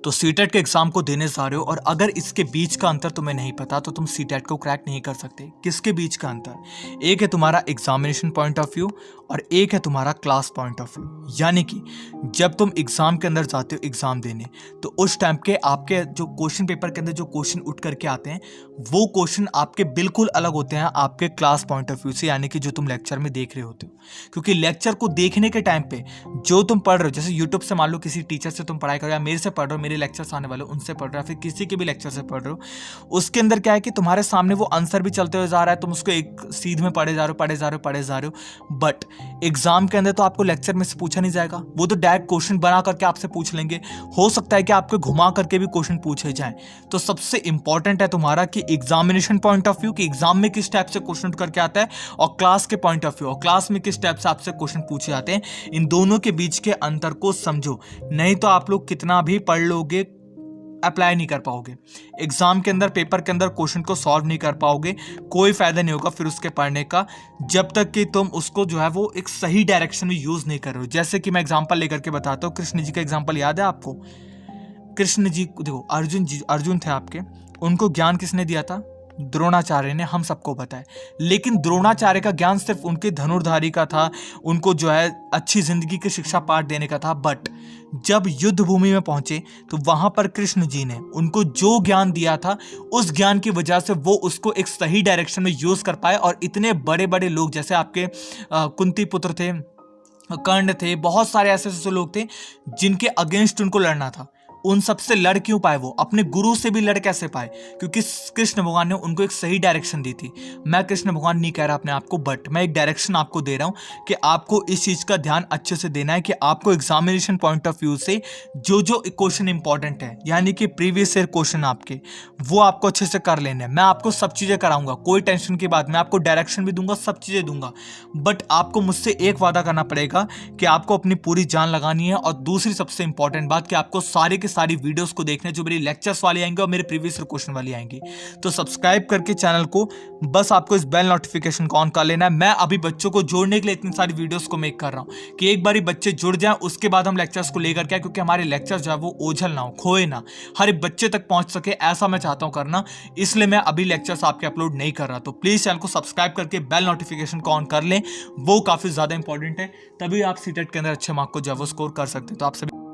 तो सीटेट के एग्जाम को देने जा रहे हो और अगर इसके बीच का अंतर तुम्हें नहीं पता तो तुम सीटेट को क्रैक नहीं कर सकते। किसके बीच का अंतर? एक है तुम्हारा एग्जामिनेशन पॉइंट ऑफ व्यू और एक है तुम्हारा क्लास पॉइंट ऑफ व्यू। यानी कि जब तुम एग्जाम के अंदर जाते हो एग्जाम देने, तो उस टाइम के आपके जो क्वेश्चन पेपर के अंदर जो क्वेश्चन उठ करके आते हैं वो क्वेश्चन आपके बिल्कुल अलग होते हैं आपके क्लास पॉइंट ऑफ व्यू से, यानी कि जो तुम लेक्चर में देख रहे होते हो। क्योंकि लेक्चर को देखने के टाइम पे जो तुम पढ़ रहे हो, जैसे यूट्यूब से मान लो किसी टीचर से तुम पढ़ाई कर रहे हो या मेरे से पढ़ रहे हो, मेरे लेक्चर्स आने वाले उनसे पढ़ रहे हो, फिर किसी के भी लेक्चर से पढ़ रहे हो, उसके अंदर क्या है कि तुम्हारे सामने वो आंसर भी चलते हुए जा रहा है, तुम उसको एक सीध में पढ़े जा रहे हो। बट एग्जाम के अंदर तो आपको लेक्चर में से पूछा नहीं जाएगा, वो तो डायरेक्ट क्वेश्चन बना करके आपसे पूछ लेंगे। हो सकता है कि आपको घुमा करके भी क्वेश्चन पूछे जाएं। तो सबसे इंपॉर्टेंट है तुम्हारा कि एग्जामिनेशन पॉइंट ऑफ व्यू, कि एग्जाम में किस टाइप से क्वेश्चन करके आता है, और क्लास के पॉइंट ऑफ व्यू, और क्लास में किस टाइप से आपसे क्वेश्चन पूछे जाते हैं। इन दोनों के बीच के अंतर को समझो, नहीं तो आप लोग कितना भी पढ़ लोगे अप्लाई नहीं कर पाओगे। एग्जाम के अंदर पेपर के अंदर क्वेश्चन को सॉल्व नहीं कर पाओगे, कोई फायदा नहीं होगा फिर उसके पढ़ने का, जब तक कि तुम उसको जो है वो एक सही डायरेक्शन में यूज नहीं कर रहे हो। जैसे कि मैं एग्जांपल लेकर के बताता हूँ, कृष्ण जी का एग्जांपल याद है आपको? कृष्ण जी देखो, अर्जुन थे आपके, उनको ज्ञान किसने दिया था? द्रोणाचार्य ने, हम सबको पता है। लेकिन द्रोणाचार्य का ज्ञान सिर्फ उनके धनुर्धारी का था, उनको जो है अच्छी जिंदगी की शिक्षा पाठ देने का था। बट जब युद्ध भूमि में पहुंचे तो वहां पर कृष्ण जी ने उनको जो ज्ञान दिया था, उस ज्ञान की वजह से वो उसको एक सही डायरेक्शन में यूज कर पाए, और इतने बड़े बड़े लोग जैसे आपके कुंती पुत्र थे, कर्ण थे, बहुत सारे ऐसे ऐसे लोग थे जिनके अगेंस्ट उनको लड़ना था, उन सबसे लड़ क्यों पाए? वो अपने गुरु से भी लड़ कैसे पाए? क्योंकि कृष्ण भगवान ने उनको एक सही डायरेक्शन दी थी। मैं कृष्ण भगवान नहीं कह रहा अपने आप को, बट मैं एक डायरेक्शन आपको दे रहा हूं कि आपको इस चीज का ध्यान अच्छे से देना है कि आपको एग्जामिनेशन पॉइंट ऑफ व्यू से जो जो क्वेश्चन इंपॉर्टेंट है, यानी कि प्रीवियस ईयर क्वेश्चन आपके, वो आपको अच्छे से कर लेने हैं। मैं आपको सब चीजें कराऊंगा, कोई टेंशन की बात, मैं आपको डायरेक्शन भी दूंगा, सब चीजें दूंगा। बट आपको मुझसे एक वादा करना पड़ेगा कि आपको अपनी पूरी जान लगानी है, और दूसरी सबसे इंपॉर्टेंट बात कि आपको सारी वीडियोस को देखने, जो मेरी लेक्चर्स वाली आएंगे और मेरे प्रीवियस क्वेश्चन वाली आएंगी। तो सब्सक्राइब करके चैनल को, बस आपको इस बेल नोटिफिकेशन को ऑन कर लेना है। मैं अभी बच्चों को जोड़ने के लिए इतनी सारी वीडियोस को मेक कर रहा हूं कि एक बारी बच्चे जुड़ जाएं, उसके बाद हम लेक्चर्स को लेकर के आए, क्योंकि हमारे लेक्चर जो है वो ओझल ना हो, खोए ना, हर एक बच्चे तक पहुंच सके, ऐसा मैं चाहता हूं करना। इसलिए मैं अभी लेक्चर्स आपके अपलोड नहीं कर रहा। तो प्लीज चैनल को सब्सक्राइब करके बेल नोटिफिकेशन को ऑन कर लें, वो काफी ज्यादा इंपॉर्टेंट है, तभी आप सीटेट के अंदर अच्छे मार्क को जो है वो स्कोर कर सकते हैं। तो आप सभी